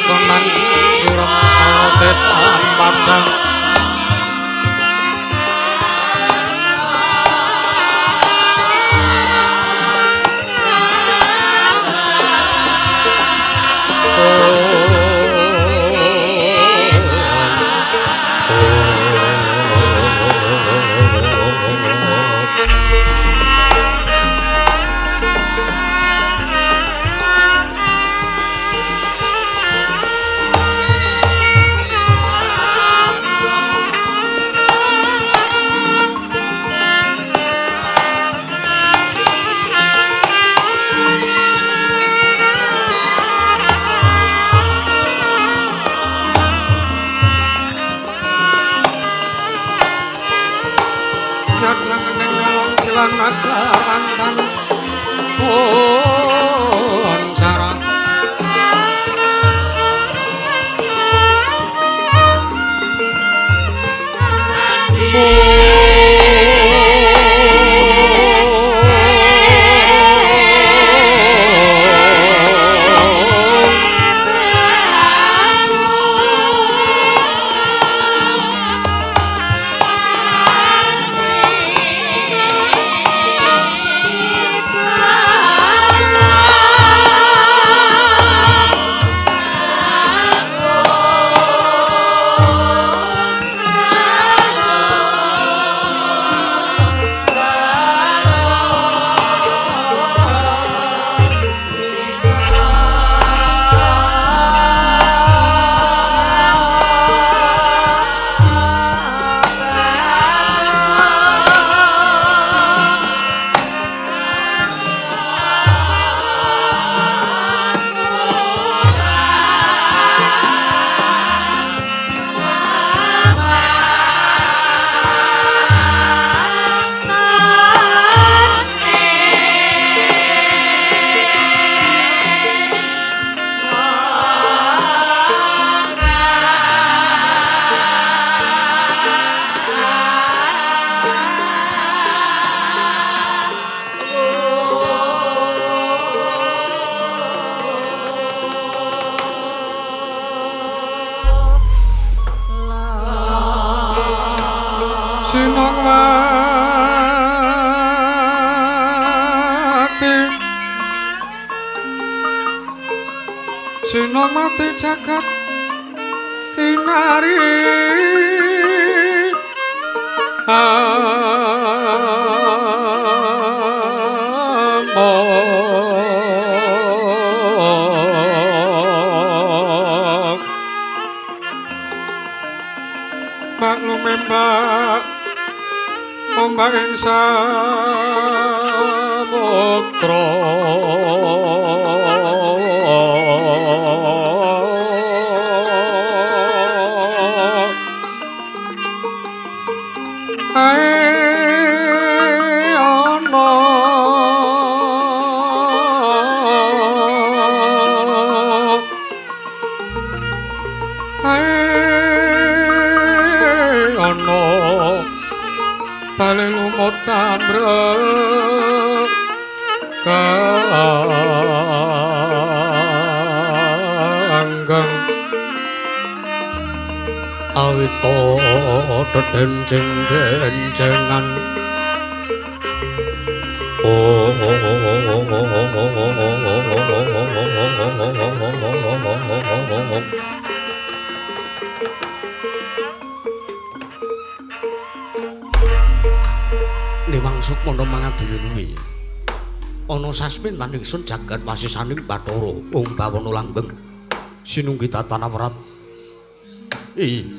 kakonan surem satetan padang naglarantan pun sarang Sinong mati jagat kinari maklume mbak ombak ing samudra bali lumut tambrek kanggeng awit padha denceng-dencengan Niwang Sukmana mangaduwi ana sasmin lan ingsun jagat wasisaning Bathara Ungbawana langgeng sinunggi tatanawrat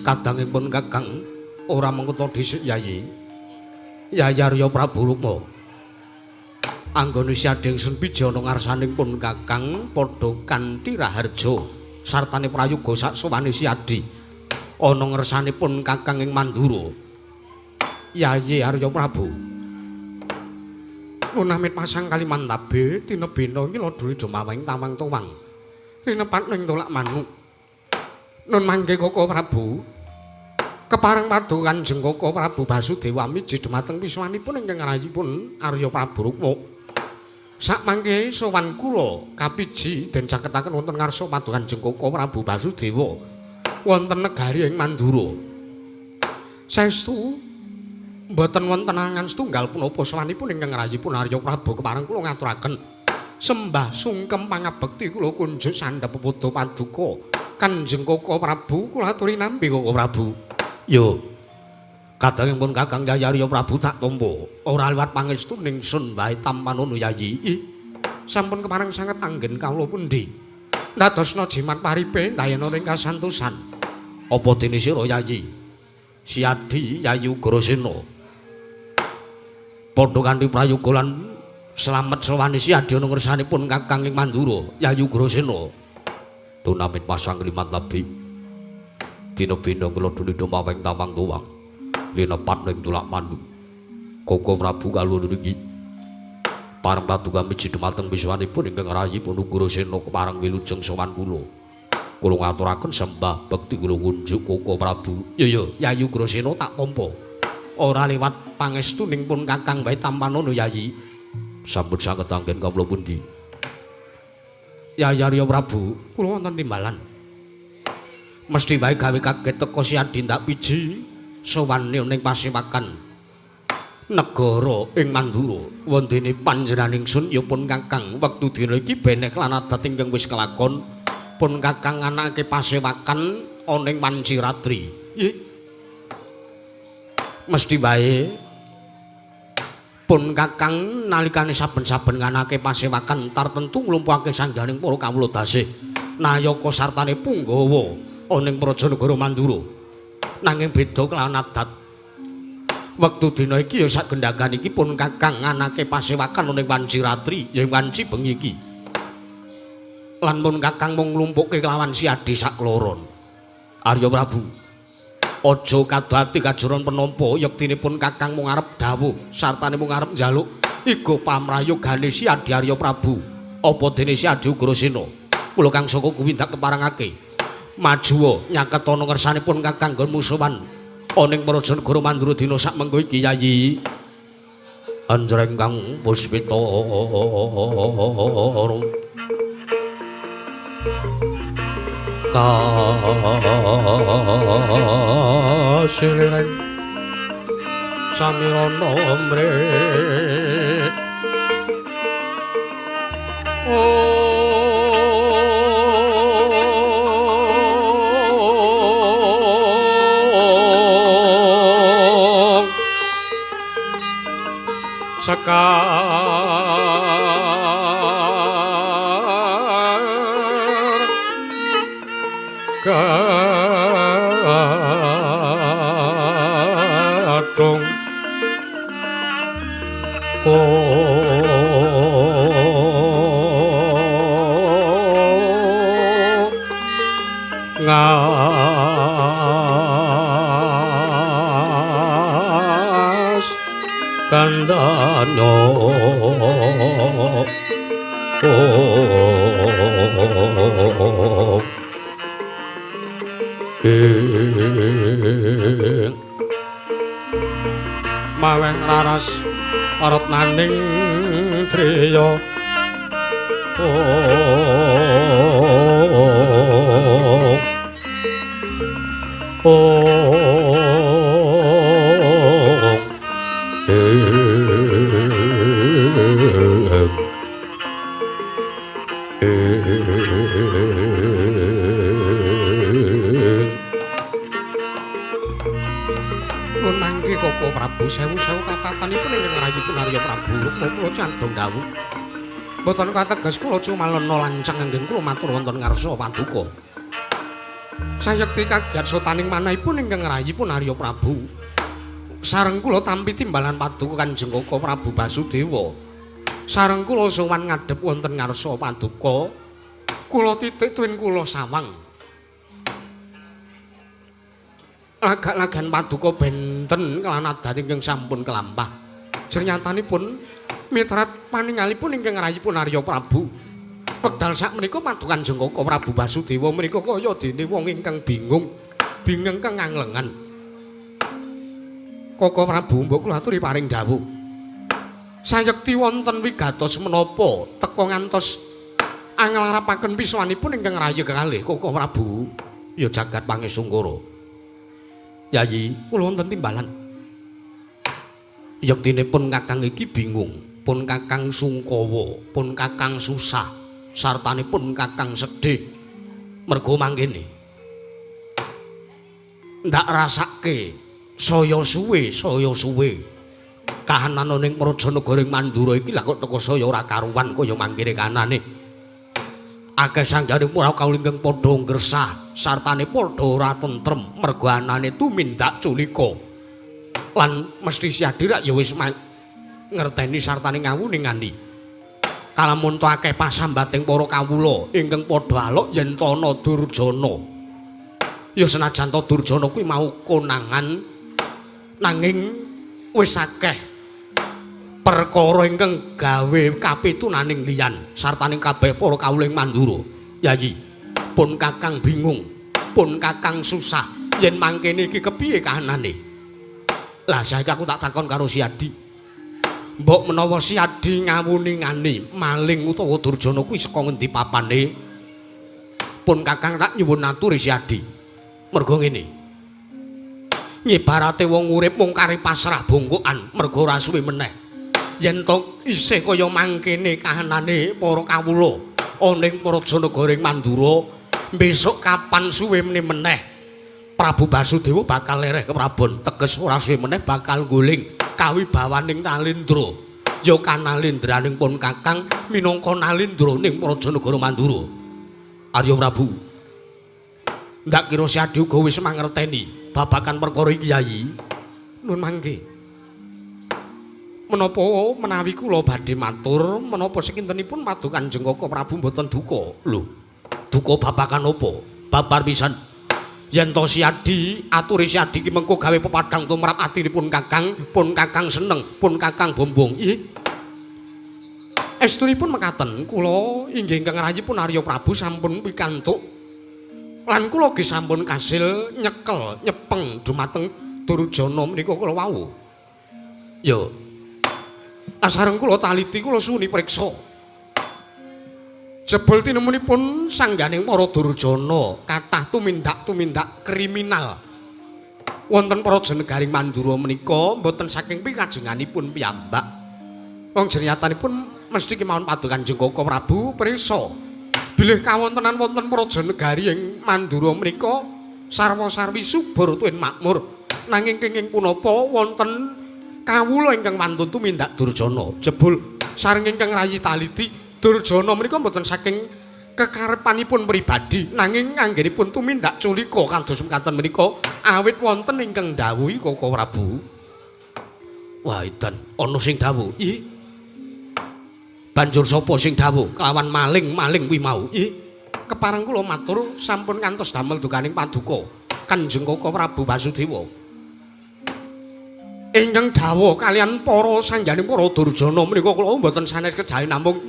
kadangipun Kakang ora mengketa dhisik Yayi Arya Prabu Rukma anggone siadhe ingsun pijana ngarsanipun Kakang padha kanthi raharja sartane prayoga sak sowane siadhi ana ngersanipun Kakang ing Mandura Yayi Arya Prabu Nunamit pasang Kalimantabe tinebena nyiloduri Jomawing tawang towang linepat ning tolak manuk nun mangke Koko Prabu kepareng padu Kanjeng Koko Prabu Basudewa miji dhumateng piswanipun ingkang rayipun Arya Prabu Rukma Sakmangke sowan kula kapiji den caketaken wonten ngarsa padukan Kanjeng Koko Prabu Basudewa wonten negari ing Mandura. Saestu mboten wonten angan setunggal punapa sawanipun ingkang rayipun Arya Prabu kepareng kula ngaturaken sembah sungkem pangabekti kula kunjuk sandhep pepodo paduka Kanjeng Koko Prabu kula aturi nampi Koko Prabu. Yo kadangipun Kakang Yayarya Prabu tak tampa ora liwat pangestu ningsun wae tampanono Yayi. Sampun kepareng sanget anggen kawula pundi. Ndadosna jimat paripe dayana ing kasantosan. Apa dene sira Yayi? Siadi Yayi Ugrasena. Padha kanthi prayoga lan slamet sawani siadi ana ngersanipun Kakang ing Mandura Yayi Ugrasena. Tunamit pasang limat labi. Dina bina kula dunida maweng tamang tuwang. Linepat ning tulak mandu. Koko Prabu kaloro niki pareng paduka miji dumateng biswanipun ingkang rayipun Ugrasena kepareng wilujeng sowan kula. Kula ngaturaken sembah bekti kula ngunjuk Koko Prabu. Yo Yayi Ugrasena tak tampa. Ora liwat pangestuning pun Kakang wae tampanono Yayi. Sampun saged anggen kawula pundi. Yayi Arya Prabu, kula wonten timbalan. Mesti wae gawe kaget teka siadi ndak piji sowan ning pasewakan negara ing Mandura wondene panjenenganing sun ya pun Kakang wektu dina iki benek lan adat ingkang wis kelakon pun Kakang anake pasewakan ana ing Wanciratri. Nggih. Mesti wae pun Kakang nalikane saben-saben nganake pasewakan tartentu nglumpuhake sangganing para kawula dasih Nayaka sartane Punggawa ana ing Prajanagara Mandura. Nanging beda kelawan adat. Wektu dina iki ya sak gendhakan iki pun Kakang anake pasewakan ning Wanciratri, ya wanci bengi iki. Lan pun Kakang mung nglumpukke kelawan siadi sakloron. Arya Prabu, aja kadhati kajuron penampa yektinipun Kakang mung arep dawuh sartane mung arep njaluk iku pamrayogane siadi Arya Prabu. Apa dene siadi Ugrasena? Kula kang saka kuwi ndak keparengake. Maju nyaket ana ngersanipun Kakang nggon musuhan ana ing Prajanagara Mandura dina sak mengko iki Yayi. Anjreng kang puspita kasilireng samirana mre sekar kadung ngas kandhanya maweh raras ratnaning triya Pun mangke Koko Prabu sewu-sewu kapatanipun ingkang rayipun Arya Prabu kula candhong dawuh. Mboten kateges kula cumalana lancang anggen kula matur wonten ngarsa paduka. Sayekti kagiat sotaning manahipun ingkang rayipun Arya Prabu. Sareng kula tampi timbalan paduka Kanjeng Koko Prabu Basudewa. Sareng kula sowan ngadhep wonten ngarsa paduka. Kula titik tuwin kula sawang. Lagak-lagan paduka benten kelan adat ingkang sampun kelampah. Jernyatanipun mitrat paningalipun ingkang rayipun Arya Prabu. Wekdal sakmenika paduka Kanjeng Koko Prabu Basudewa menika kaya dene wong ingkang bingung kang anglengan. Koko Prabu mbok kula aturi paring dawuh. sayekti wonten wigatos menapa teka ngantos anglarapaken piswanipun ingkang rayi kekalih Koko Prabu ya jagat pangesungkara. Yayi, kula wonten timbalan. Yektinipun Kakang iki bingung, pun Kakang sungkawa, pun Kakang susah, sartanipun Kakang sedih. Mergo mangkene. Ndak rasake saya suwe kahanan ning Prajanagara Mandura iki lha kok teko saya ora karuwan kaya mangkene kanane. Akeh sanggane ora kaulingking padha ngresah sartane padha ora tentrem mergo anane tumindak culika. Lan mesti siadirak ya wis ngerteni sartane ngawuningani. Kalamun to akeh pasambating para kawula ingkang padha alok yen to ana Durjana. Ya senajan to Durjana kuwi mau konangan nanging wis akeh perkara ingkang gawe kapitunaning liyan sartaning kabeh para kawula ing Mandura. Yayi, pun Kakang bingung, pun Kakang susah yen mangkene iki kepiye kahanane. Lah saiki aku tak takon karo Si Adi. Mbok menawa Si Adi ngawuningani maling utawa Durjana kuwi saka ngendi papane? Pun Kakang tak nyuwun aturi Si Adi. Mergo ngene. Nyebarate wong urip mung kari pasrah bongkokan mergo ora suwe meneh. Yen to isih kaya mangkene kahanane para kawula ana ing Prajanagara Mandura, besok kapan suwe meneh Prabu Basudewa bakal lereh ke Prabon, teges ora suwe meneh bakal guling kawibawaning Nalindra. Ya kanalindraning pun Kakang minangka Nalindra ning Prajanagara Mandura. Arya Prabu, ndak kira Si Adi uga wis mangerteni babagan perkara iki Yayi. Nun mangke. Menapa menawi kula badhe matur menapa sekintenipun madu Kanjeng Koko Prabu mboten duka. Lho, duka babagan apa? Babar pisan. Yen to Si Adi, aturi Si Adi ki mengko gawe pepadhang tumrap atinipun Kakang, pun Kakang seneng, pun Kakang bombong. Nggih. Estunipun mekaten, kula inggih ingkang rayipun Arya Prabu sampun pikantuk lan kula nggih sampun kasil nyekel nyepeng dumateng Durjana menika kula wau. Ya. Asareng kula taliti kula suni priksa. Jebul tinemunipun sangganing para Durjana kathah tumindak-tumindak kriminal wonten Prajanagaring Mandura menika mboten saking pikajenganipun piyambak. Wong jenyatanipun mesti kemawon paduka Kanjeng Koko Prabu prisa bilih kawontenan wonten Prajanagari ing Mandura menika sarwa-sarwi subur tuwin makmur. Nanging kenging punapa wonten kawula ingkang wantun tumindak Durjana. Jebul sareng ingkang rayi taliti Durjana menika mboten saking kekarepanipun pribadi nanging anggenipun tumindak culika kados mekaten menika awit wonten ingkang dawuhi Koko Prabu. Wah, edan ana sing dawuh. Ih. Banjur sapa sing dawuh kelawan maling-maling kuwi mau? Ih. Kepareng kula matur sampun ngantos damel dukaning paduka Kanjeng Koko Prabu Basudewa. Ingkang dawuh kalian para sangganing para Durjana menika kula mboten sanes kejawi namung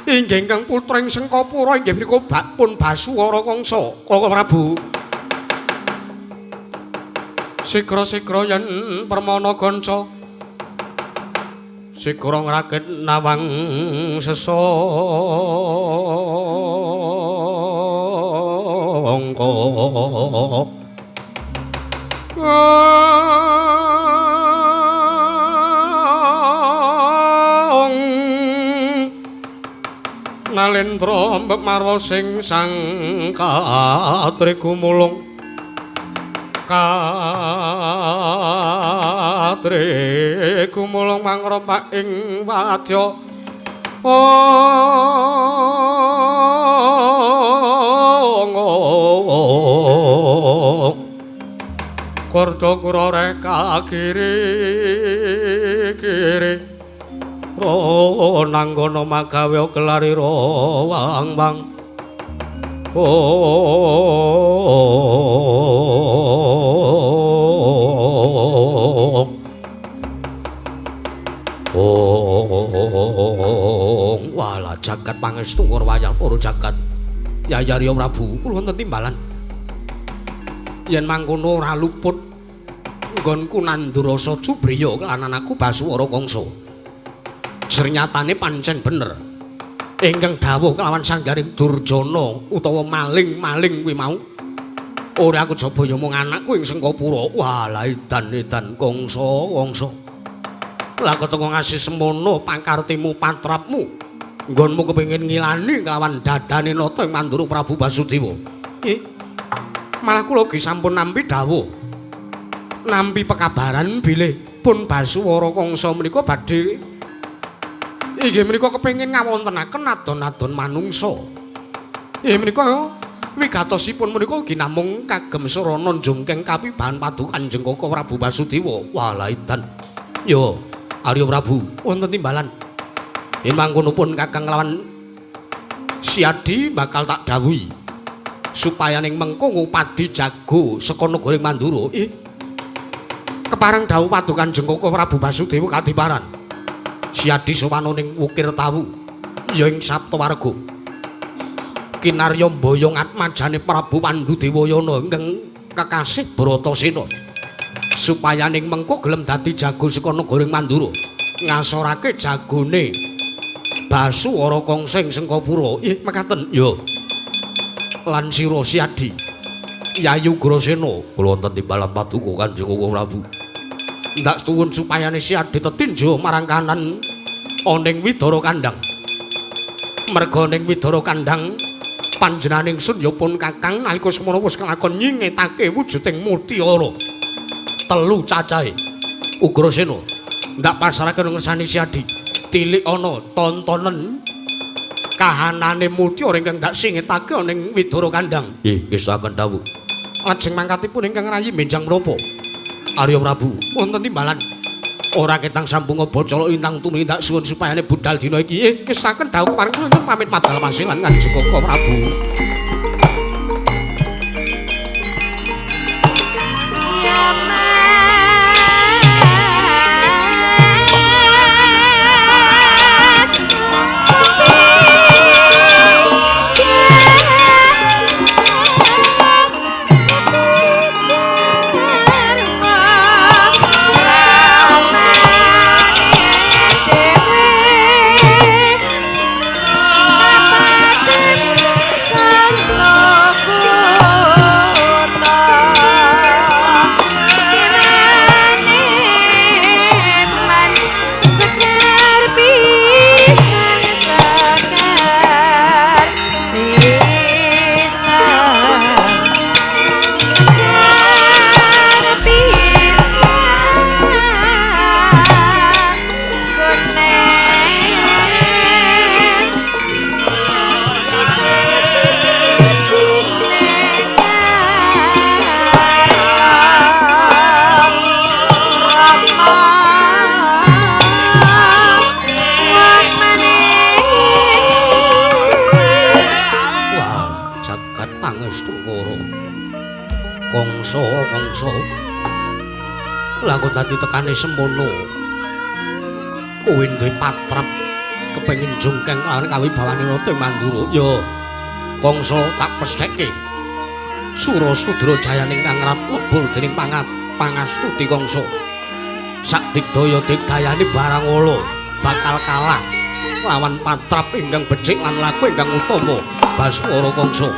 inggih ingkang putring Sengkapura inggih menika pun Basuwara Kangsa Koko Prabu. Sigra-sigra yen permana ganca sigra ngrakit nawang sesangka. Nalendra marwa sing sang katri gumulung katri gumulung mangrompak ing wadya Kurda kurare kakiri-kiri nanggono magawe kelari wang-wang. Walah jagat pangestu wayah para jagat. Yayi Arya Prabu kula wonten timbalan. Yen mangkono ora luput nggonku Nandurasa Jubriya lan anakku Basuwara Kangsa. ajer nyatane pancen bener. Ingkang dawuh kelawan sanggaring Durjana utawa maling-maling kuwi mau. Ora aku jaba ya mung anakku ing Sengkapura. Wah, la edan kongso. Lah ketemu ngasih semono pangkartimu patrapmu. Nggonmu kepengin ngilani kelawan dadane nata ing Mandura Prabu Basudewa. Malah kula ge sampun nampi dawuh. Nampi pekabaran bilih pun Basuwara Kangsa menika badhe inggih menika kepengin ngawontenaken adon-adon manungsa. Menika wigatosipun menika ugi namung kagem sarana njungkeng kapibahan padukan Kanjeng Koko Prabu Basudewa. Walah edan. Yo, Arya Prabu, wonten timbalan. Yen mangkonipun Kakang lawan Siadi bakal tak dawuhi supaya ning mengko ngupadi jago saka negara Mandura. Kepareng dawuh padukan Kanjeng Koko Prabu Basudewa kadiparan. Siadi sowan ning Wukir Tawu ya ing Saptawarga. Kinarya mboyong atmajane Prabu Pandudewayana ingkang kekasih Bratasena. Supaya ning mengko gelem dadi jago saka negara Mandura. Ngasorake jagone Basuwara Kangsa ing Sengkapura. Mekaten. Ya. Lan sira Siadi Yayu Ugrasena kula wonten timbalan paduka Kanjeng Koko Prabu. Ndak suwun supayane Siadi tetinja marang kanan ning Widara Kandhang. Merga ning Widara Kandhang panjenengan ingsun ya pun Kakang nalika semana wis kelakon nyingetake wujuding mutiara. 3 cacahe. Ugrasena ndak pasrahake ngersani Siadi. Tilik ana tontonen kahanane mutiara ingkang ndak singetake ning Widara Kandhang. Nggih, saken dawuh. Lajeng mangkatipun ingkang rayi menjang menapa? Arya Prabu, wonten timbalan. Ora ketang sambung bocala intang tumindak suwun supayane budal dina iki. Saken dawuh paring kula pamit madal masilan Kanjeng Koko Prabu. Kangsa lha kok dadi tekane semono kuwi duwe patrap kepengin jungkeng karo kawibawane Ratu Mandura. Ya Kangsa tak pestheke Surasudra jayaning kang rat lebur dening pangastuti Kangsa sak digdaya digdayane barang ala bakal kalah lawan patrap ingkang becik lan laku ingkang utama Basuwara Kangsa.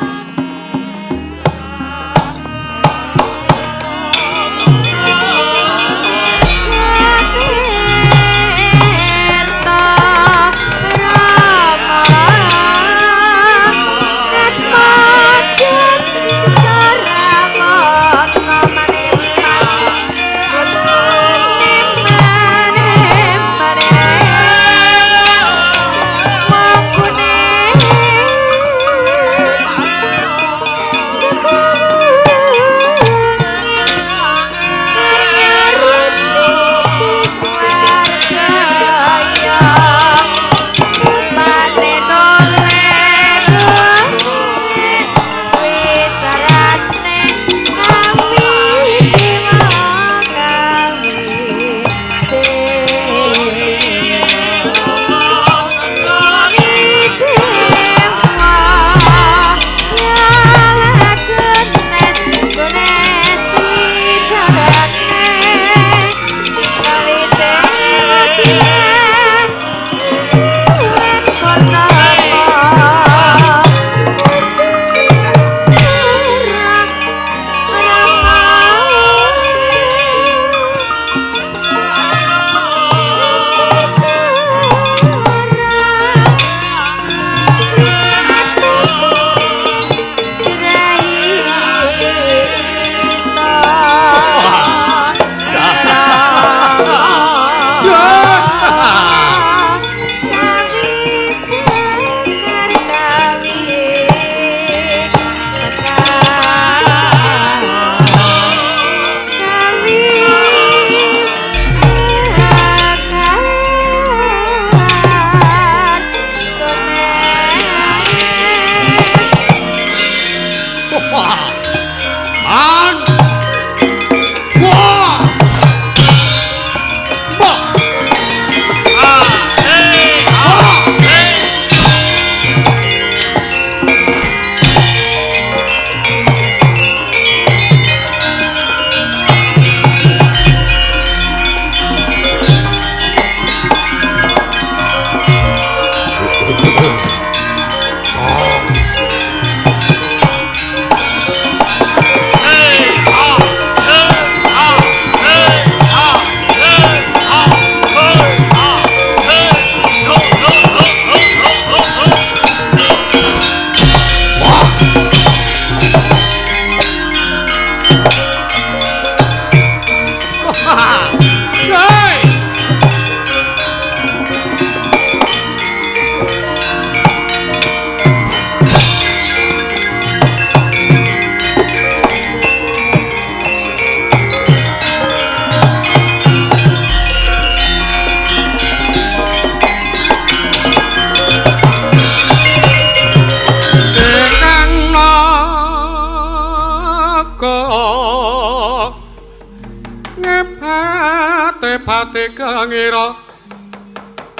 Pate kangira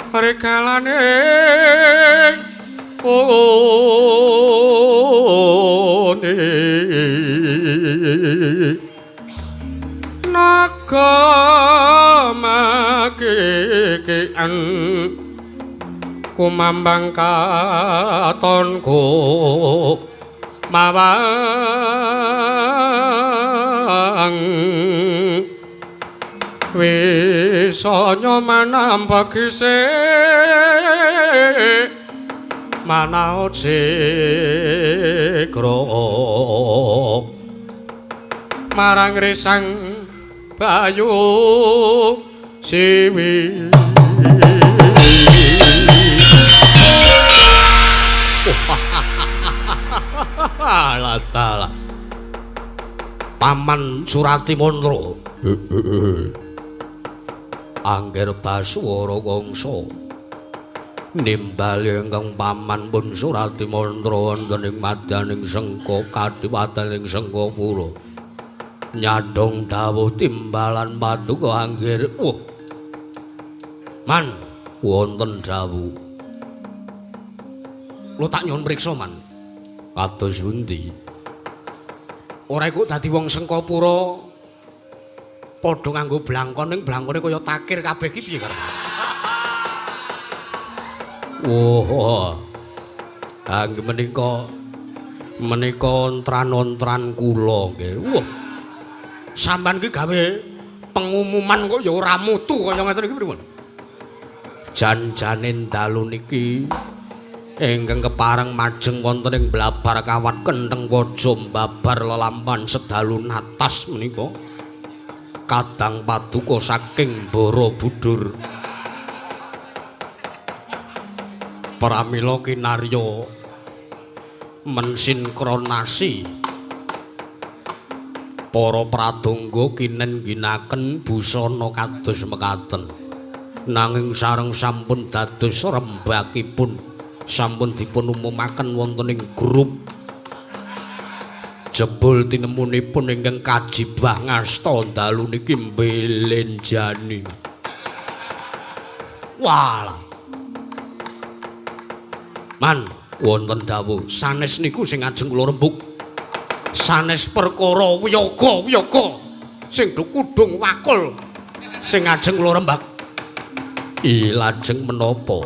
regalane one naga makekean kumambang katonku mawang wisanya manampa kise manaut sikro marang risang bayu siwi latala Paman Surati Mandra Angger Basuwara Kangsa nimbali ingkang Paman pun Surati Mandra wonten ing madyaning Sengka Kadiwataning Sengkapura nyadong dawuh timbalan paduka Angger Man wonten dawuh lo tak nyuwun priksa Man kados pundi ora iku dadi wong Sengkapura padha nganggo blangkon ning blangkone kaya takir kabeh iki piye karep. Angge menika ontran-ontran kula nggih. Sampeyan ki gawe pengumuman kok ya ora mutu kaya ngeten iki pripun? Jan-jane dalu niki ingkang kepareng majeng wonten ing Blabar Kawat Kentheng Waja mbabar lelampahan sedalu natas menika. Kadang paduka saking Borobudur pramila kinarya mensinkronasi para pradonga kinenginaken busana kados mekaten nanging sareng sampun dados rembakipun sampun dipun umumaken wonten ing grup jebul tinemunipun ingkang kajibah ngasta dalu niki mbelenjani. Walah. Man, wonten dawuh sanes niku sing ajeng kula rembug. Sanes perkara wiyaga-wiyaga sing kudung wakul sing ajeng kula rembag. Lajeng menapa?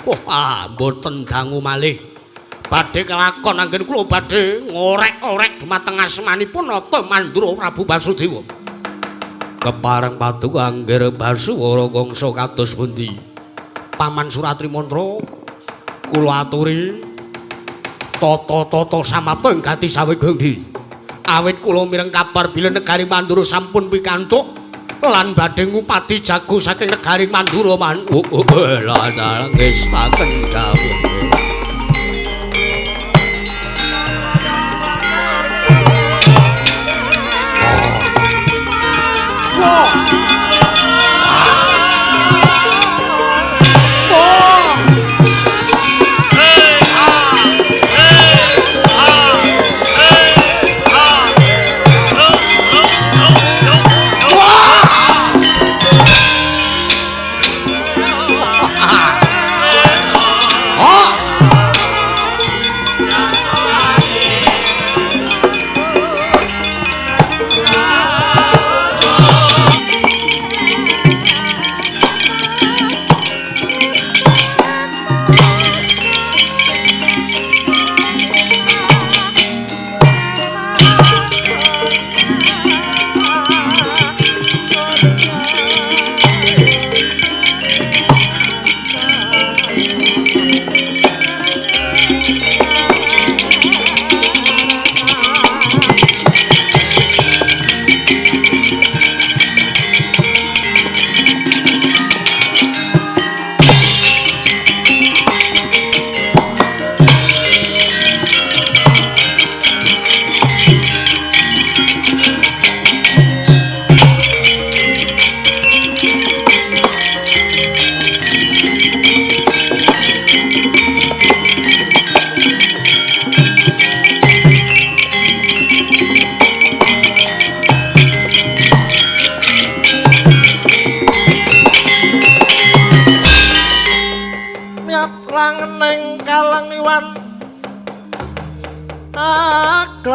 Mboten dangu malih. Badhe kelakon anggen kula badhe ngorek-orek dumateng asmanipun Nata Mandura Prabu Basudewa. Kepareng paduka Angger Basuwara Kangsa kados pundi? Paman Suratri Mandra kula aturi tata-tata samapta ing gati sawegengdi. Awit kula mireng kabar bilih negari Mandura sampun pikantuk lan badhe ngupati jago saking negari Mandura man. Lah wis paken dawuh.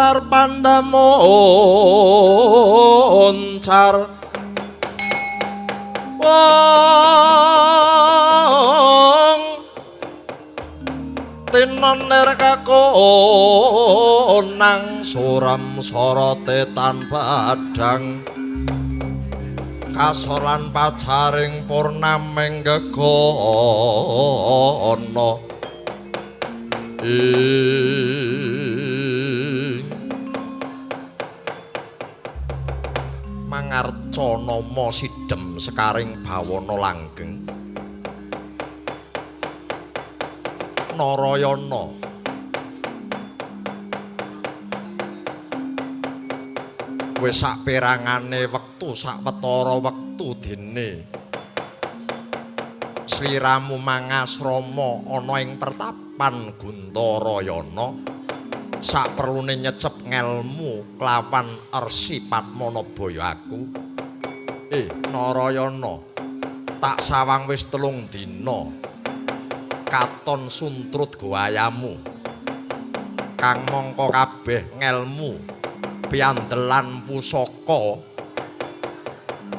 lar pandamoncar wong tinoner kakonang suram sorote tanpa adang kasolan pacaring purnameng gegono mangarcana ma sidhem sekaring bawana langgeng Narayana wis saperangane wektu sawetara wektu dene sliramu mangasrama ana ing pertapan Guntarayana saperlune nyecep ngelmu kelawan Resi Padmanabaya aku Narayana tak sawang wis 3 dina katon suntrut gawayamu kang mangka kabeh ngelmu piandelan pusaka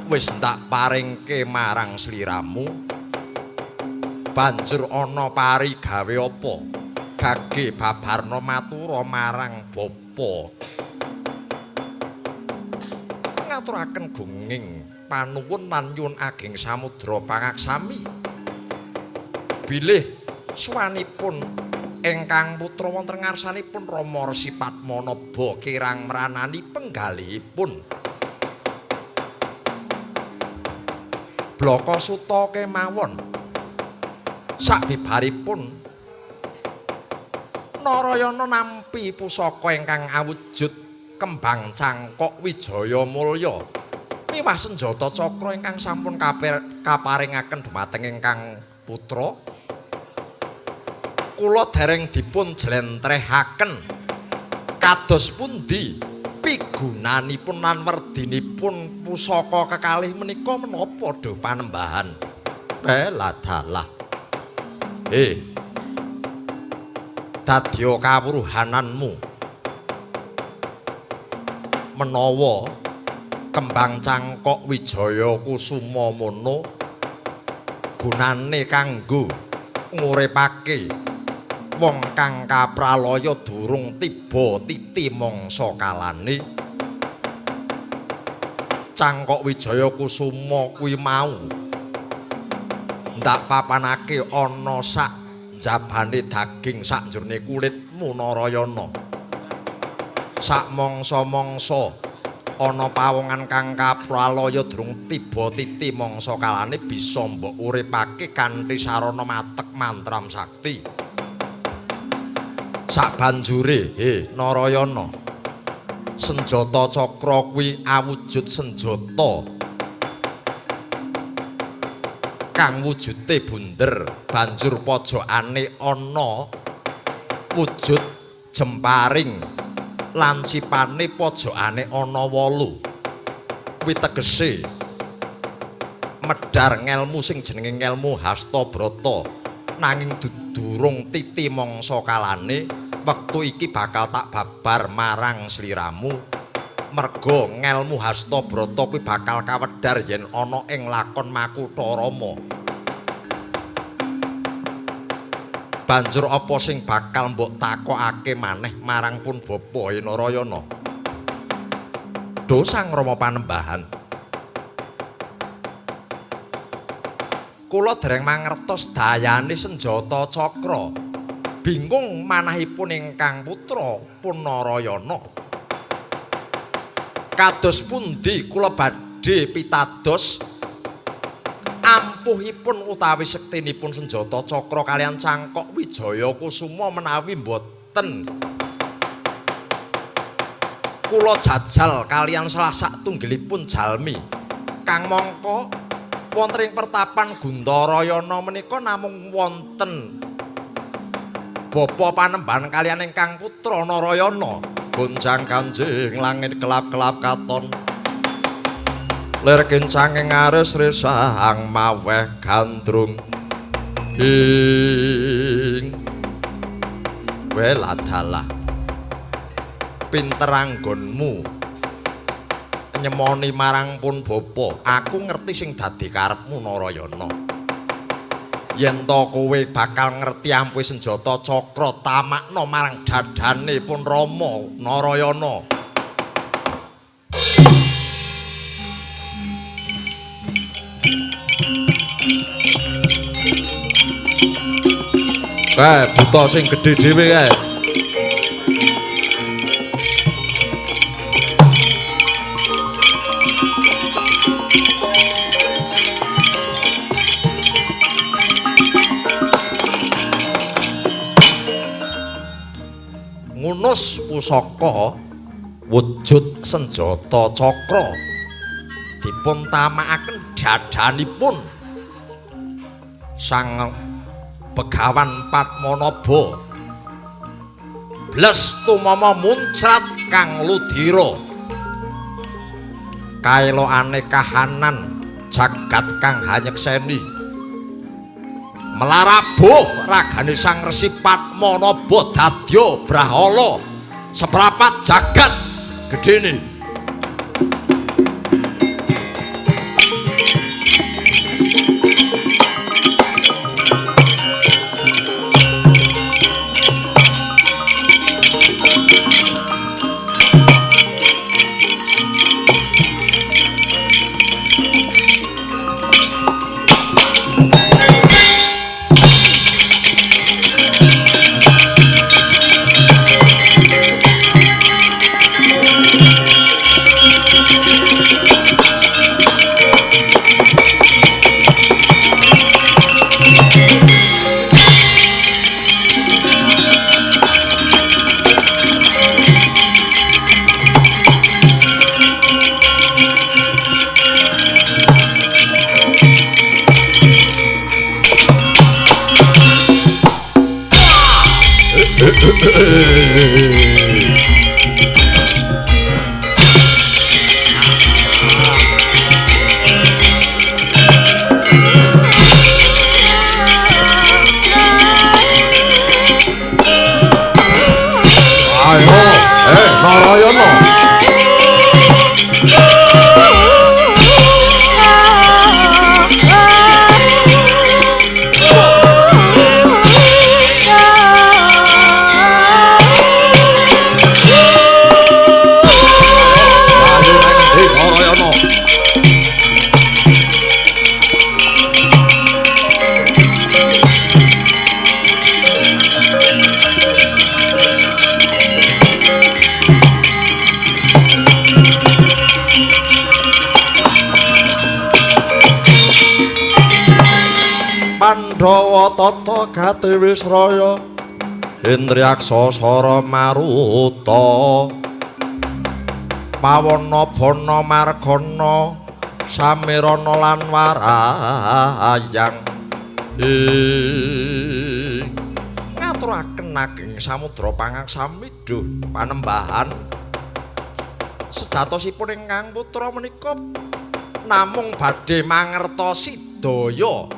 wis ndak paringke marang sliramu banjur ana pari gawe apa gage babarna matura marang bapa ngaturaken gunging panuwun lan nyuwun ageng samudra pangaksami bilih suwanipun ingkang putra wonten ngarsanipun Rama Resi Padmanaba kirang mranani penggalihipun Blaka Suta kemawon sabibaripun Narayana nampi pusaka ingkang awujud kembang cangkok wijaya mulya miwah senjata cakra ingkang sampun kaparingaken dumateng ingkang putra kula dereng dipun jlentrehaken kados pundi pigunanipun lan werdinipun pusaka kekalih menika menapa do panembahan ladalah dadya kawruhananmu menawa kembang cangkok wijaya kusuma mono gunane kanggo nguripake wong kang kapralaya durung tiba titi mangsa kalane cangkok wijaya kusuma kuwi mau ndak papanake ana sak njabane daging sak njroning kulitmu Narayana sak mangsa-mangsa ana pawongan kang kapralaya durung tiba titi mangsa kalane bisa mbok uripake kanthi sarana matek mantram sakti sabanjure Narayana senjata cakra kuwi awujud senjata kang wujude bunder banjur pojokane ana wujud jemparing lan cipane pojokane ana 8 kuwi tegese medhar ngelmu sing jenenge ngelmu Hastabrata nanging durung titi mangsa kalane wektu iki bakal tak babar marang sliramu merga ngelmu Hastabrata kuwi bakal kawedhar yen ana ing lakon Makutarama banjur apa sing bakal mbok takokake maneh marang pun bapa Narayana dosang Rama Panembahan kula dereng mangertos dayane senjata cakra bingung manahipun ingkang putra pun Narayana kados pundi kula badhe pitados ampuhipun utawi sektinipun senjata cakra kalian cangkok wijaya kusuma menawi mboten kula jajal kalian salah satunggalipun jalmi kang mangka wonten ing pertapan Guntarayana menika namung wonten bapa panembahan kalian ingkang putra Narayana gonjang kanjing langit kelap-kelap katon lir kencang ing ares resahang maweh gandrung ing weladalah pinter anggonmu nyemoni marang pun bapa. Aku ngerti sing dadi karepmu Narayana. Yen to kowe bakal ngerti ampuh senjata cakra tamakna marang dadane pun Rama Narayana. Kae buta sing gedhe dhewe kae. Ngunus pusaka wujud senjata cakra dipun tamakaken dadanipun Sang Begawan Padmanaba bles tumama muncrat kang ludira kaelokane kahanan jagat kang hanyekseni melarabuh ragane Sang Resi Padmanaba dadya brahala seprapat jagat gedene. Pandhawa tata gati Wisraya Indriyaksa Sara Maruta Pawana Bana Margana Samirana lan Warayang ngaturaken ageng samudra pangaksamiduh panembahan sejatosipun ingkang putra menika namung badhe mangertosi daya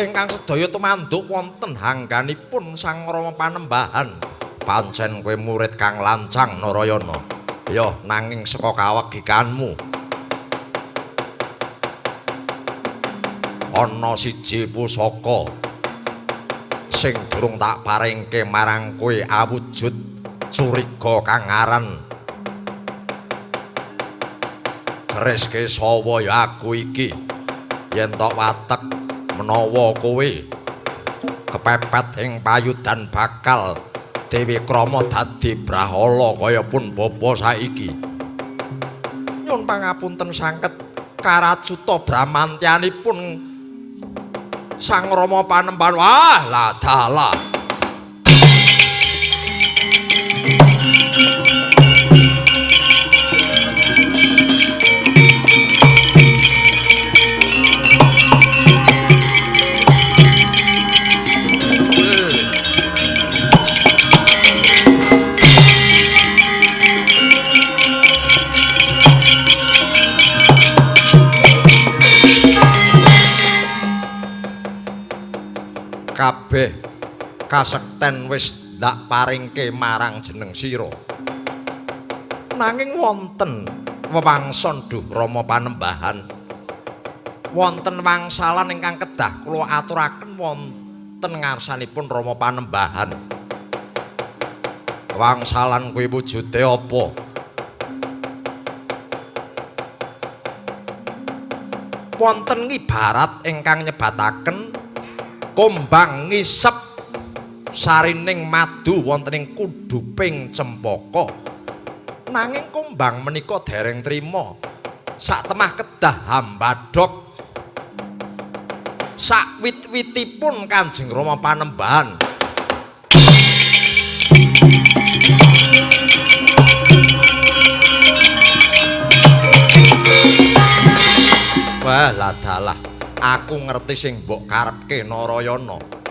ingkang sedaya tumanduk wonten hangganipun Sang Rama Panembahan. Pancen kowe murid kang lancang Narayana. Ya nanging saka kawegikanmu ana siji pusaka sing durung tak paringke marang kowe awujud curiga kang aran Keris Kesawa ya aku iki yen tok watek menawa kowe kepepet ing payudan bakal Dewi Krama dadi brahala kaya pun bapa saiki. Nyuwun pangapunten sangket karajuta bramantyanipun Sang Rama Panembahan. Wah, lah dalah. Kabeh kasekten wis ndak paringke marang jeneng sira. Nanging wonten wewangson duh Rama Panembahan. Wonten wangsalan ingkang kedah kula aturaken wonten ngarsanipun Rama Panembahan. Wangsalan kuwi wujude apa? Wonten ngibarat ingkang nyebataken kombang ngisep sarining madu wonten ing kuduping cempaka. Nanging kombang menika dereng trima. Sak temah kedah hambadok. Sak wit-witipun Kanjeng Rama Panembahan. Wah, ladalah. Aku ngerti sing mbok karepke Narayana.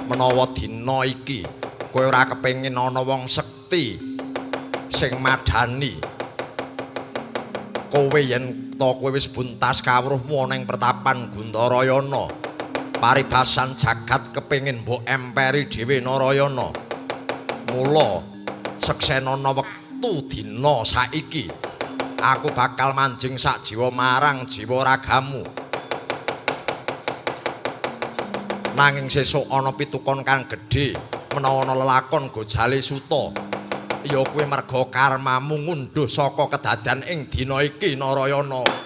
Menawa dina iki kowe ora kepengin ana wong sekti sing madani kowe yen to kowe wis buntas kawruhmu ana ing pertapan Gundarayana paribasan jagat kepengin mbok emperi dhewe Narayana mula seksenana wektu dina saiki aku bakal manjing sak jiwa marang jiwa ragamu nanging sesuk ana pitukon kang gedhe menawa ana lelakon gojale suta ya kuwi merga karmamu ngunduh saka kedadan ing dina iki Narayana.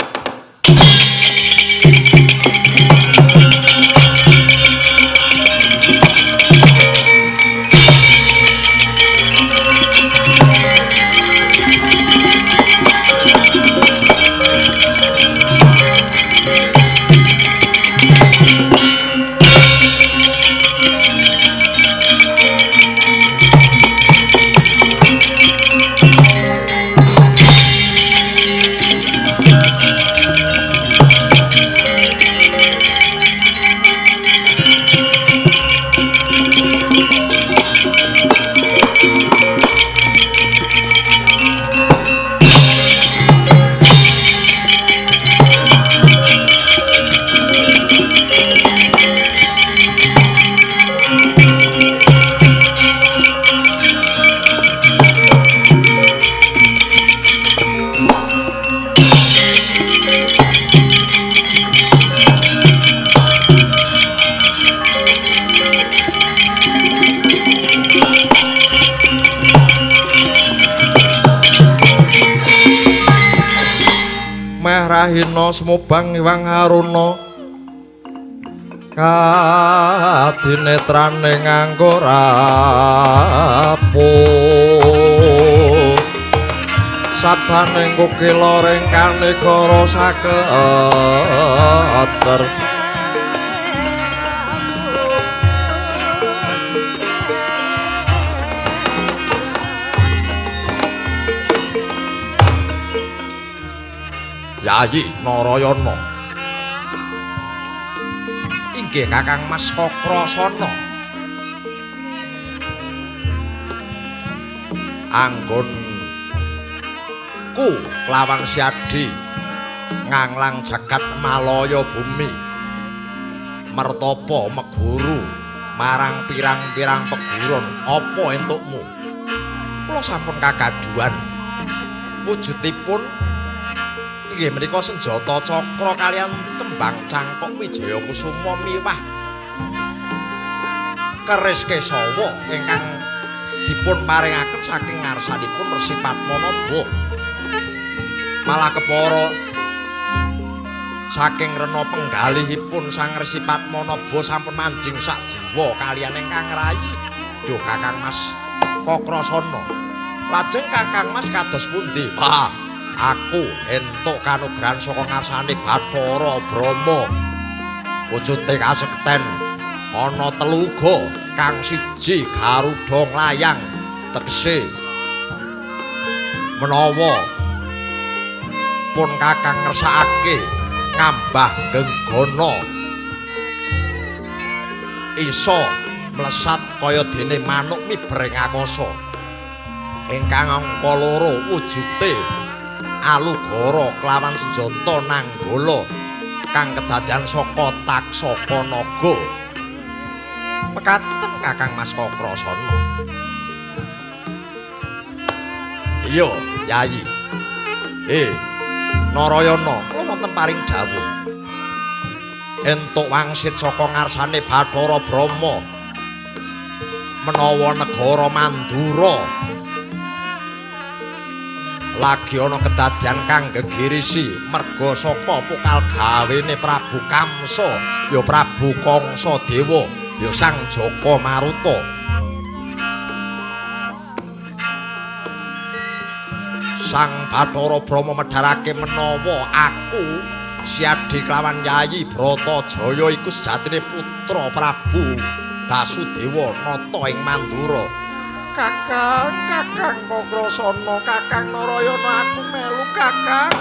Rahina sumubang iwang haruna kadinetrane nganggo rapuh sabdane kukila rengkang negara saketer Yayi Narayana inggih Kakang Mas Kakrasana anggonku lawan Siadi nganglang jagat malaya bumi mertapa meguru marang pirang-pirang peguron apa entukmu kula sampun kagaduhan wujudipun inggih menika senjata cakra kalian kembang cangkok Wijaya Kusuma miwah keris Kesawa ingkang dipun paringaken saking ngarsanipun Resi Padmanaba malah kepara saking rena penggalihipun Sang Resi Padmanaba sampun manjing sak jiwa kalian ingkang rayi duh Kakang Mas Kakrasana lajeng Kakang Mas kados pundi Pak aku entuk kanugrahan saka ngarsane Bathara Brama wujude kasekten ana teluga kang siji Garuda nglayang tegese menawa pun Kakang ngersakake ngambah genggana isa mlesat kaya dene manuk mibreng angkasa ingkang angka loro wujude alugara kelawan senjata nanggala kang kedadean saka taksaka naga mekaten Kakang Mas Kakrasana Iya, Yayi. Narayana, kula wonten paring dawuh. Entuk wangsit saka ngarsane Bathara Brahma menawa negara Mandura lagi ana kedadian kang gegirisi merga saka pokal gawene Prabu Kamsa ya Prabu Kangsa Dewa ya Sang Jaka Maruta. Sang Bathara Brahma medharake menawa aku Siadi kelawan Yayi Bratajaya iku sejatine putra Prabu Basudewa nata ing Mandura. Kakang Kakrasana, Kakang Narayana aku melu Kakang.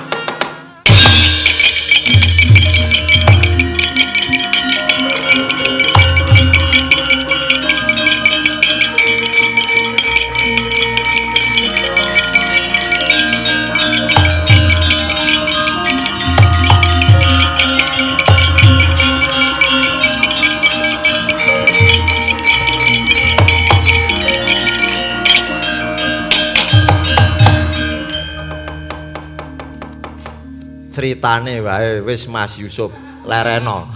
Ceritane wae wis Mas Yusuf lereno.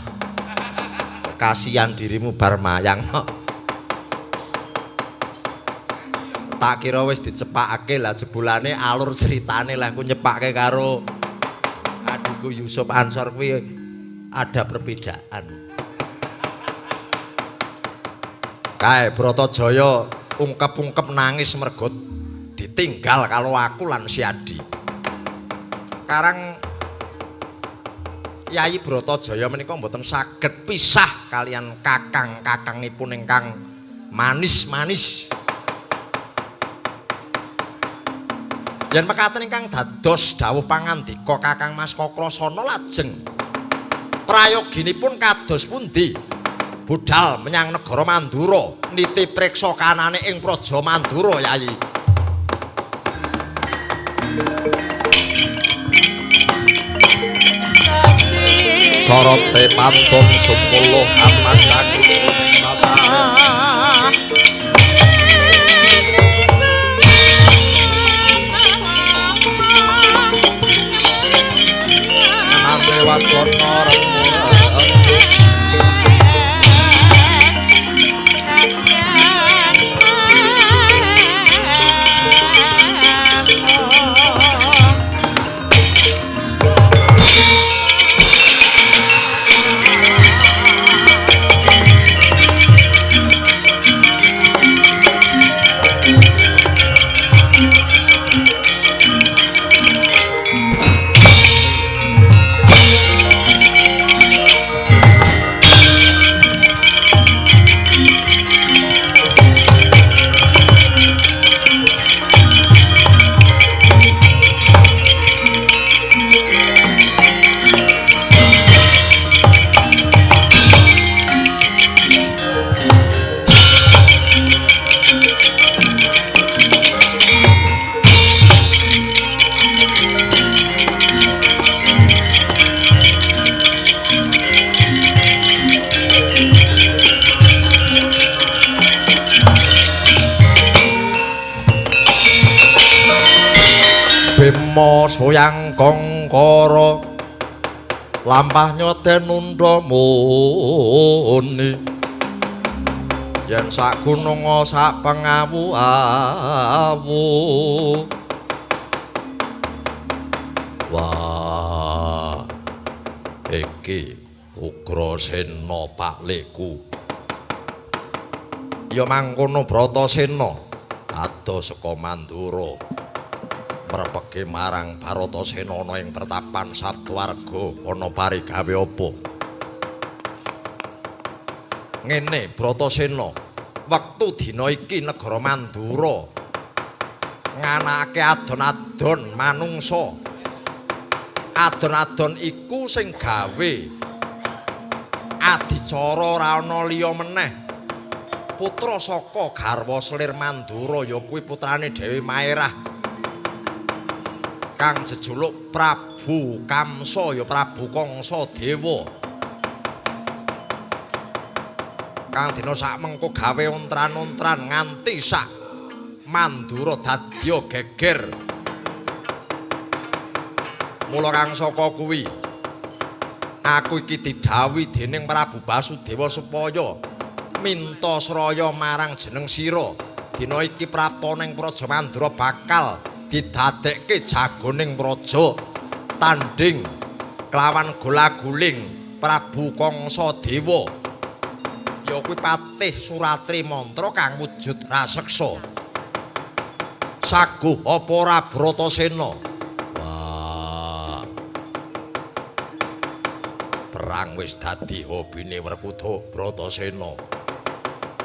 Kasihan dirimu bar mayang. Tak kira wis dicepakake lah jebulane alur ceritane lah aku nyepake karo adikku Yusuf Ansor kuwi ada perbedaan. Kae Bratajaya ungkep-ungkep nangis mergo ditinggal kalau aku lan Siadi. Karang Yayi Bratajaya menika mboten saged pisah kalian kakang-kakangipun ingkang manis-manis. Yen mekaten ingkang dados dawuh pangandika Kakang Mas Kakrasana lajeng prayoginipun kados pundi? Budal menyang negara Mandura niti priksa kanane ing Praja Mandura Yayi. Sorote pantun sumuluh amandang sasane name wadana Bima soyang kongkara lampah nyoden undha muni yen sak gunung sak pengawu-awu wah iki Ugrasena pakliku ya mangkono Bratasena adoh saka Mandura mrepeke marang Baratasena ana ing pertapan Saptwarga ana parigawe apa ngene Bratasena wektu dina iki negara Mandura nganakake adon-adon manungsa adon-adon iku sing gawe adicara ora ana liya meneh putra saka garwa Selir Mandura ya kuwi putrane Dewi Maerah kang jejuluk Prabu Kamsa ya Prabu Kangsa Dewa kang dina sak mengko gawe ontran-ontran nganti sak Mandura dadya geger. Mula kang saka kuwi aku iki didhawuhi dening Prabu Basudewa supaya minta sraya marang jeneng sira. Dina iki prapta ning Praja Mandura bakal didadekke jagoning praja tanding kelawan gola-guling Prabu Kangsadewa. Ya kuwi Patih Suratri mantra kang wujud raseksa. Saguh apa ora Bratasena? Wah. Perang wis dadi hobine Werkudara Bratasena.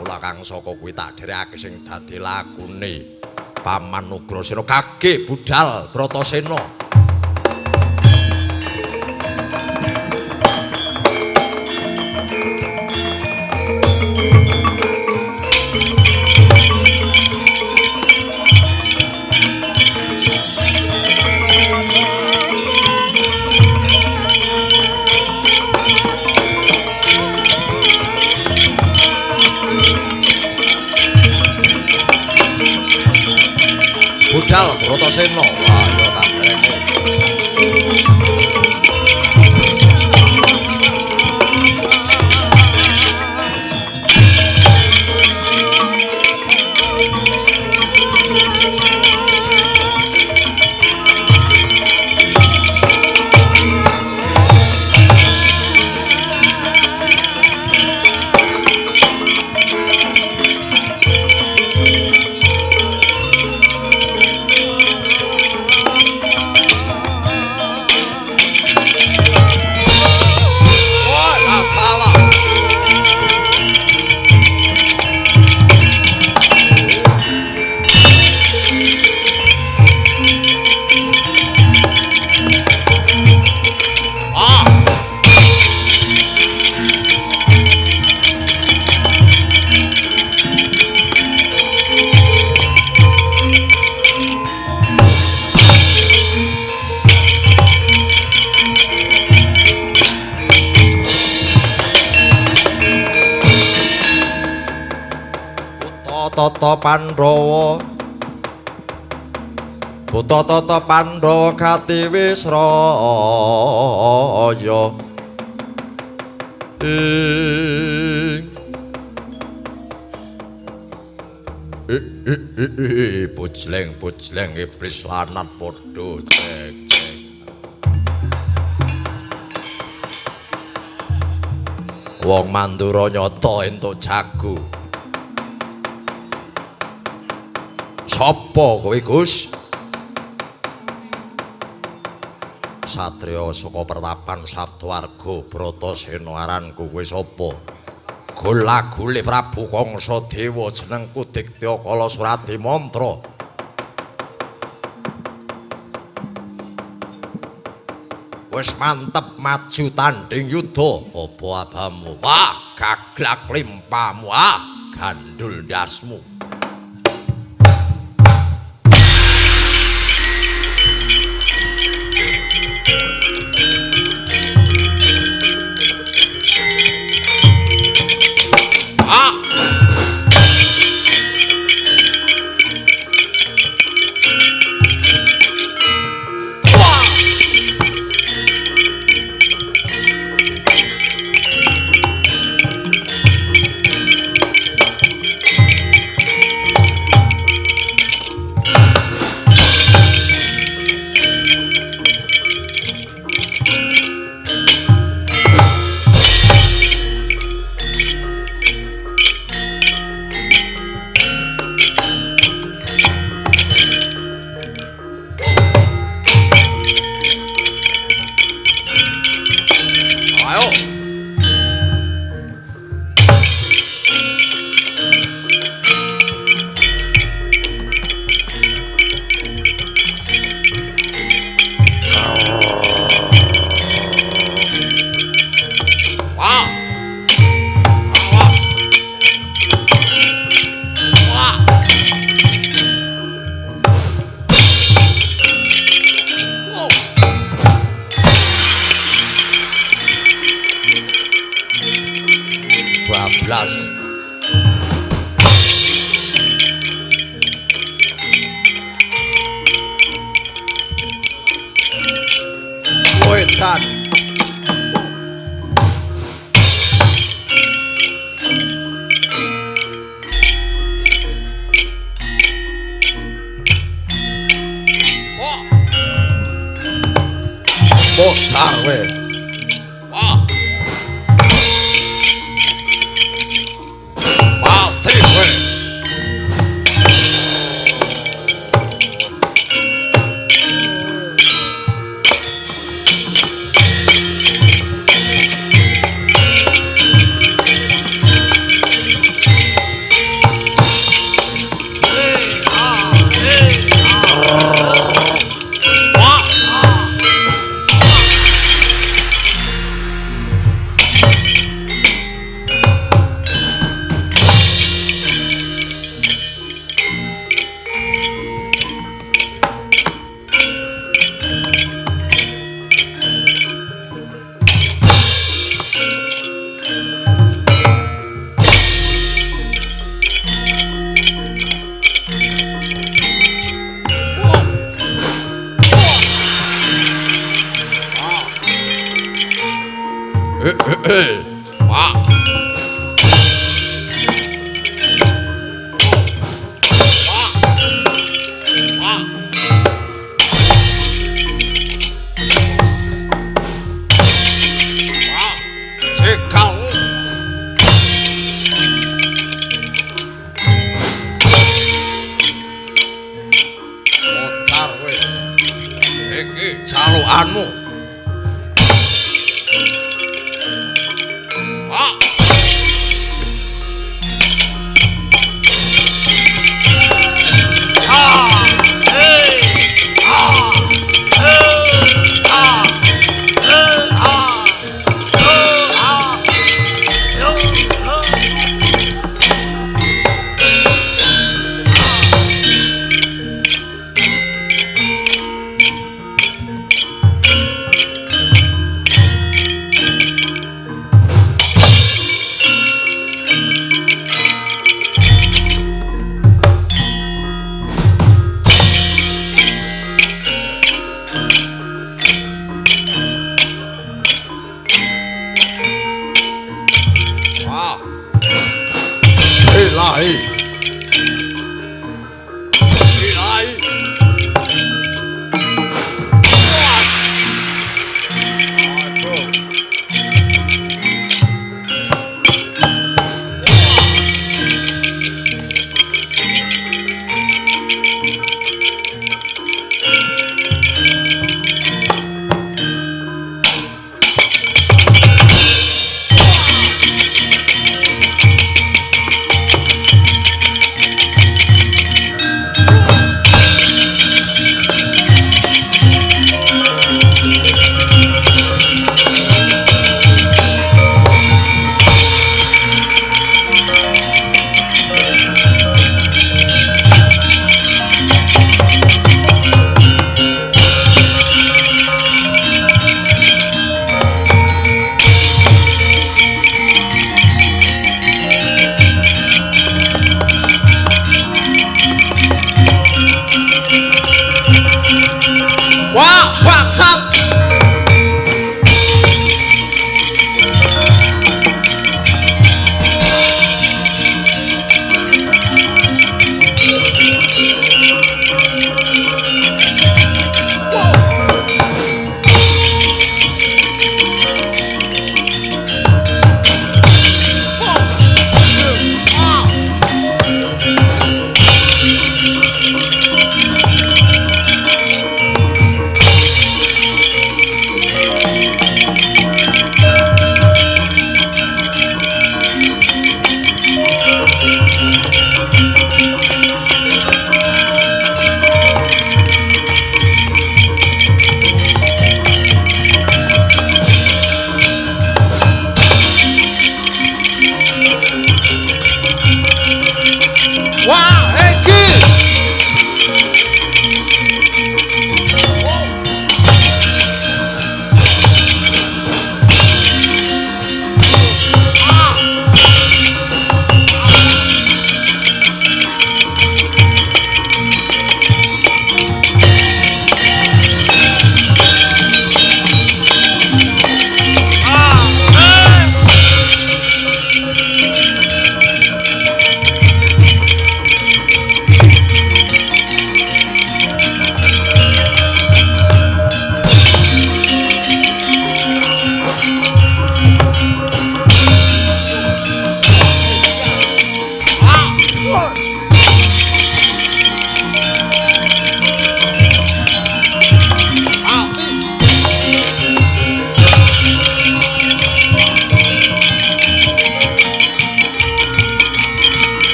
Mula kang saka kuwi tak dherekake sing dadi lagune Paman Ugrasena kage budal Bratasena. Budal Bratasena. Wah, ya tak breke. Tata Pandhawa Buta Tata Pandhawa gati wis raya Bujleng iblis lanat padha cek wong Mandura nyata entuk jago. Sapa kowe, Gus? Satriya saka Pertapan Sabdawarga Bratasena aranku kowe sapa? Gola-gule Prabu Kangsadewa jenengku Diktya Kala Surati mantra. Wis mantep maju tanding yuda apa abamu? Wah, gaglak limpamu, gandul ndasmu. edan. Bosar we. Wah. Mati we. Wah. Cekal. Motar we. Iki calokanmu.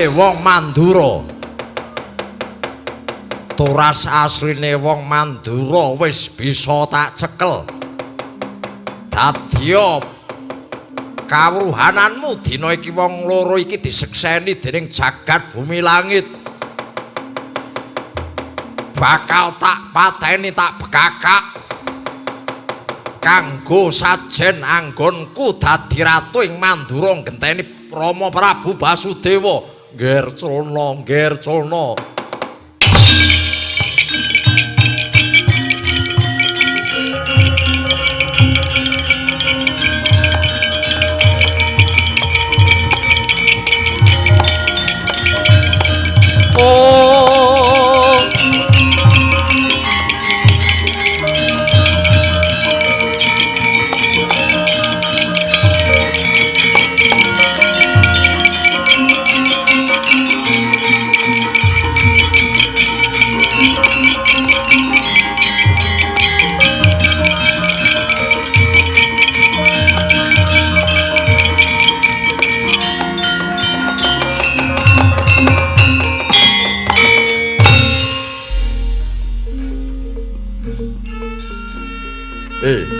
wong Mandura. Turas asline wong Mandura wis bisa tak cekel. Dadya kawruhananmu dina iki wong loro iki disekseni dening jagat bumi langit. Bakal tak pateni tak bekakak kanggo sajen anggonku dadi ratu ing Mandura genteni Rama Prabu Basudewa. Gerculna, gerculna.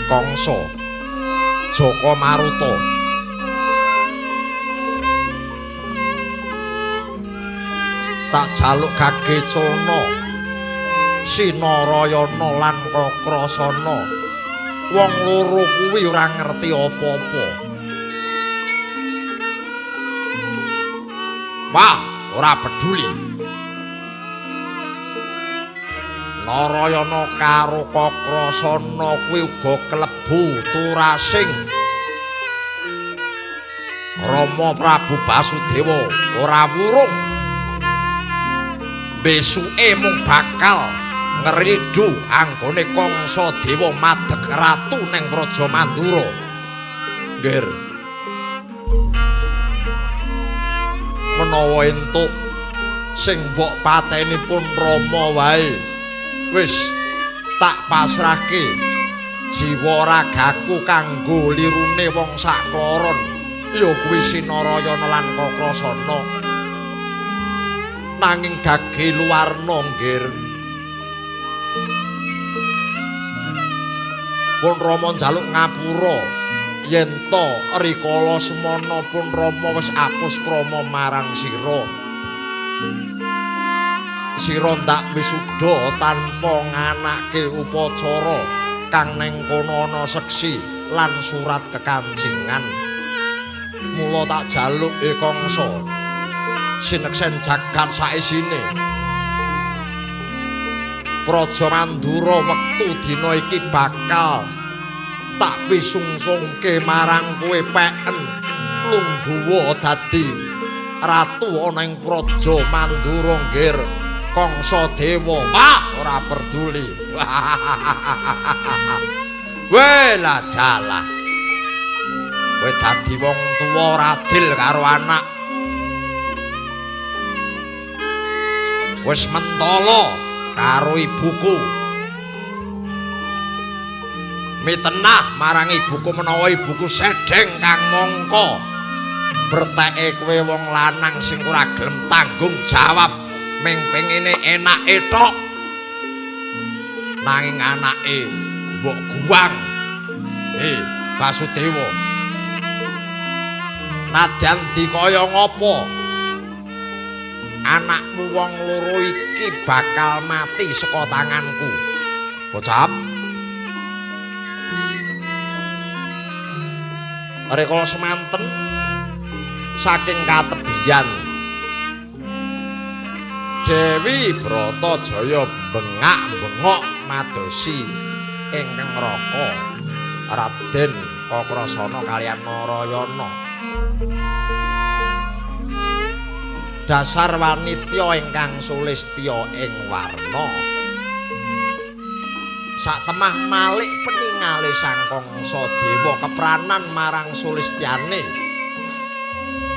Kangsa Jaka Maruta tak jaluk Gagecana Sinarayana lan Kakrasana wong loro kuwi ora ngerti apa-apa. Wah, ora peduli. Narayana karo Kakrasana kuwi uga klebu turasing Rama Prabu Basudewa ora wurung. Besuke mung bakal ngridu anggone Kangsa Dewa madeg ratu ning Praja Mandura. Nggih. Menawa entuk sing mbok pateni pun Rama wae. Wis tak pasrahke jiwa ragaku kanggo lirune wong sakloron ya kuwi Sinarayana lan Kakrasana. Nanging Gage Luwarna nggir pun Rama njaluk ngapura yen to rikala semana pun Rama wis apus krama marang sira. Sira ndak wisuda tanpa nganake upacara kang ning kono ana seksi lan surat kekancingan. Mula tak jaluk Kangsa sineksen jagat saisine. Praja Mandura wektu dina iki bakal tak pisungsungke marang kowe peken lungguwa dadi ratu ana ing Praja Mandura nggir. Kangsa Dewa ora peduli. Wela dalah. Kowe dadi wong tuwa ora adil karo anak. Wis mentala karo ibuku. Mitenah marang ibuku menawa ibuku sedeng kang mangka. Berteke kowe wong lanang sing ora gelem tanggung jawab. Ming pengine enake tok nanging anake mbok guwang Basudewa nadyan dikaya ngapa anakmu wong loro iki bakal mati saka tanganku. Bocap rikala semanten saking katebian Dewi Bratajaya bengak-bengok madosi ingkang raka Raden Kakrasana kaliyan Narayana. Dasar wanitya ingkang sulistya ing warna. Satemah malik peningale Sang Kangsa Dewa kepranan marang sulistyane.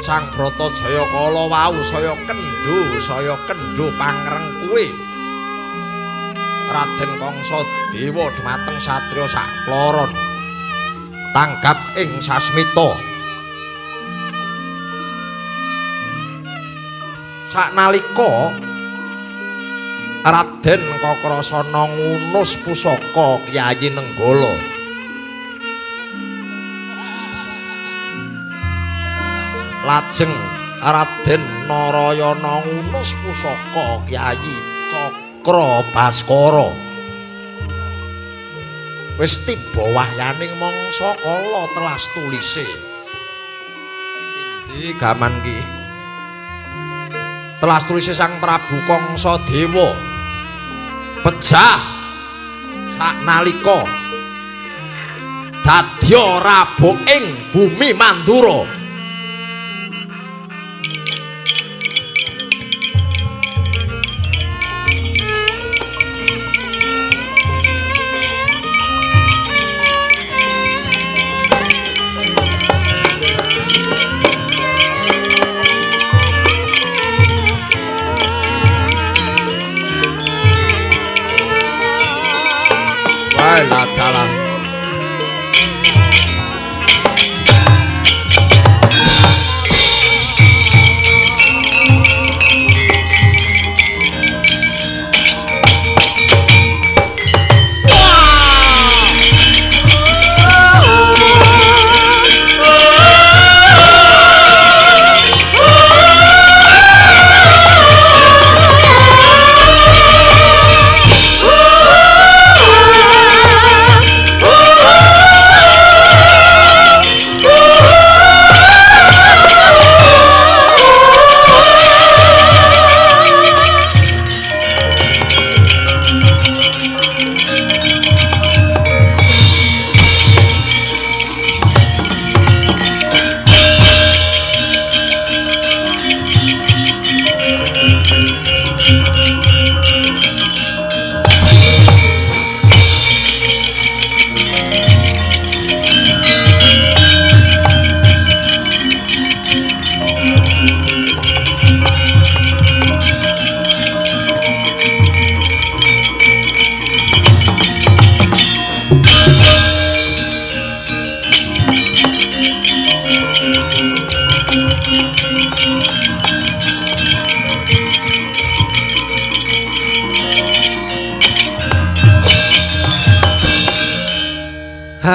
Sang Bratajaya kala wau saya kendho pangrengkuwe. Raden Kangsa Dewa dhumateng satriya sakloron tanggap ing sasmita. Saknalika Raden Kakrasana ngunus pusaka Kyai Nenggala. Lajeng Raden Narayana ngunus pusaka Kyai Cakra Baskara. Wis tiba wahyaning mangsa kala telas tulise. Endi gaman ki? Telas tulise Sang Prabu Kangsadewa pejah saknalika dadya rabuk ing bumi Mandura. La dalam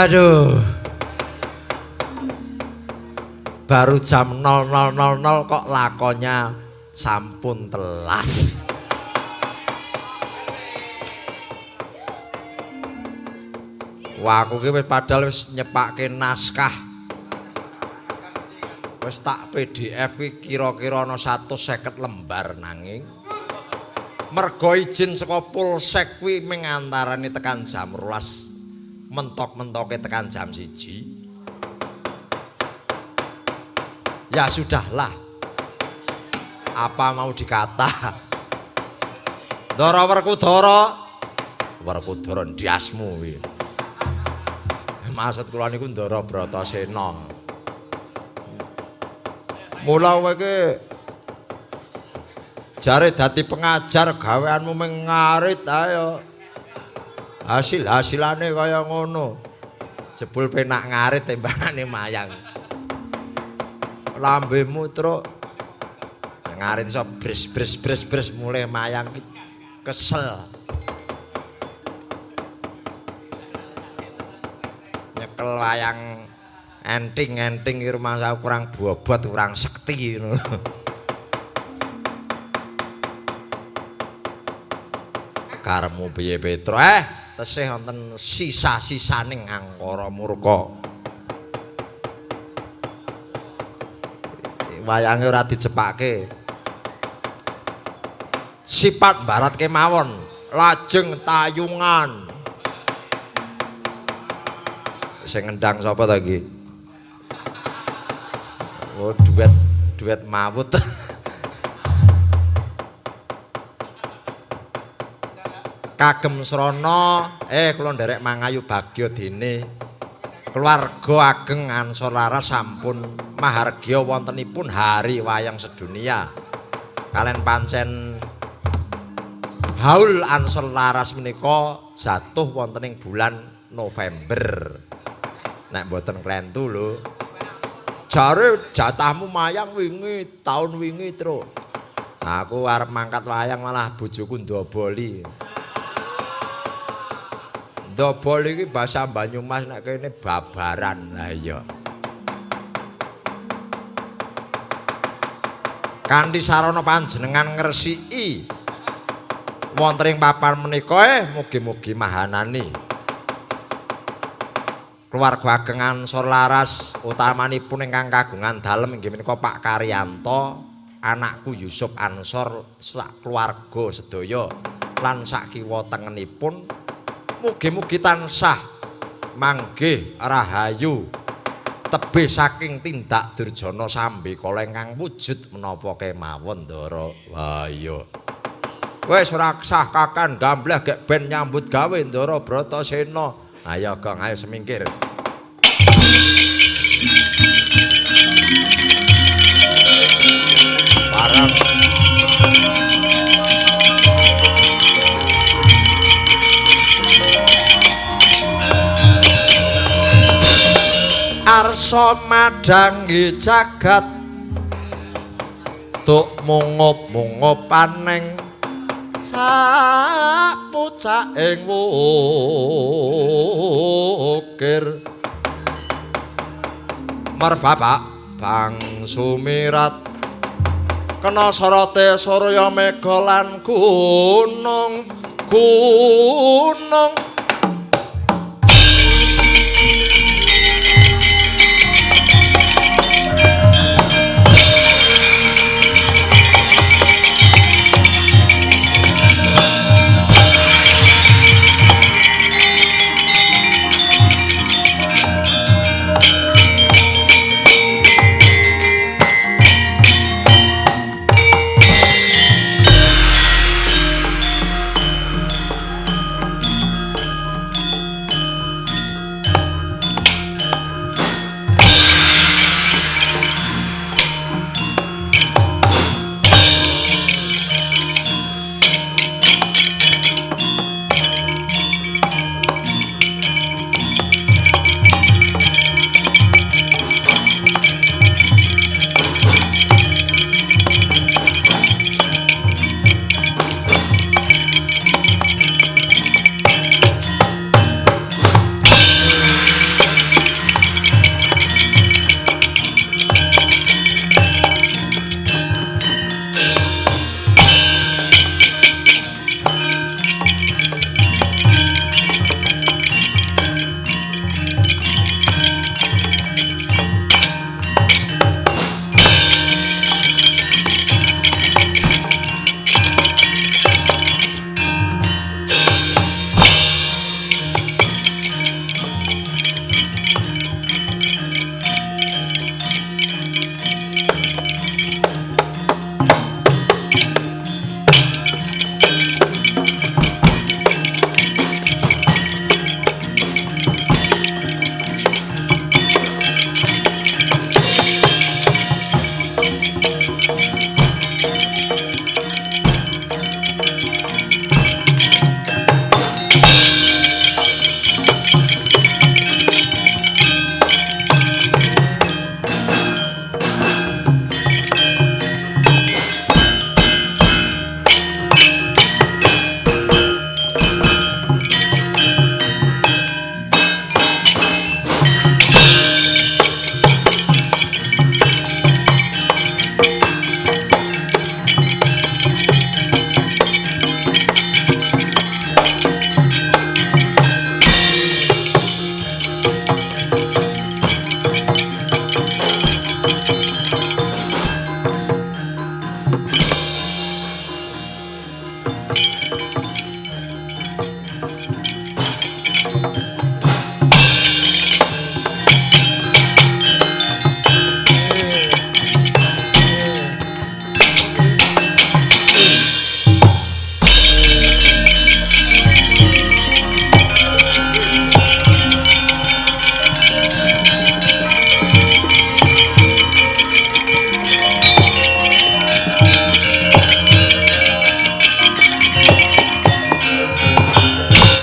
Aduh. Baru jam 00.00 kok lakonnya sampun telas. Wah, aku ki wis padahal wis nyepake naskah. Wis tak PDF ki kira-kira ana 150 lembar nanging mergo izin saka Polsek kuwi ming antarane tekan jam 12. Mentok-mentoke tekan jam 1. Ya sudahlah. Apa mau dikata? Ndara Werkudara. Werkudara ndiasmu kuwi. Maksud kula niku Ndara Bratasena. Mula kowe iki jare dadi pengajar gaweanmu ming ngarit ayo. Hasilane kaya ngono. Jebul penak ngarit tembangane mayang. Lambemu truk ngarit iso bres mulai mayang kesel. Nyekel wayang enting-enting rumah saya kurang bobot, kurang sekti ngono. Karemu piye Petro tesih wonten sisa-sisaning angkara murka. Wayange ora dijepake. Sipat barat kemawon, lajeng tayungan. Sing ngendang sapa ta iki? Oh, duet mawut. Kagem srana kula nderek mangayu bagya dene keluarga ageng Ansor Laras sampun mahargya wontenipun hari wayang sedunia kalian pancen haul Ansor Laras menika jatuh wonten ing bulan November nek mboten klentu lho jare jatahmu mayang wingi taun wingi Tru Aku arep mangkat wayang malah bojoku ndoboli. Ndoboli iki basa Banyumas nek kene babaran. Lah iya. Kanthi sarana panjenengan ngresiki wonten ing papan menika mugi-mugi mahanani keluarga ageng Ansor laras utamanipun ingkang kagungan dalem inggih menika Pak Karyanto, anakku Yusuf Ansor, sak keluarga sedaya lan sak kiwa tengenipun mugi-mugi tansah manggih rahayu tebih saking tindak Durjana Sambikala ingkang wujud menapa kemawon Ndara. Wah iya. Wis ora sah kakan gamblah gek ben nyambut gawe Ndara Bratasena. Ayo Gong, ayo semingkir. Barang arsa madhangi jagat tuk mungup-mungup paning sak pucaking wukir merbapak bang sumirat kena sorate surya mega lan gunung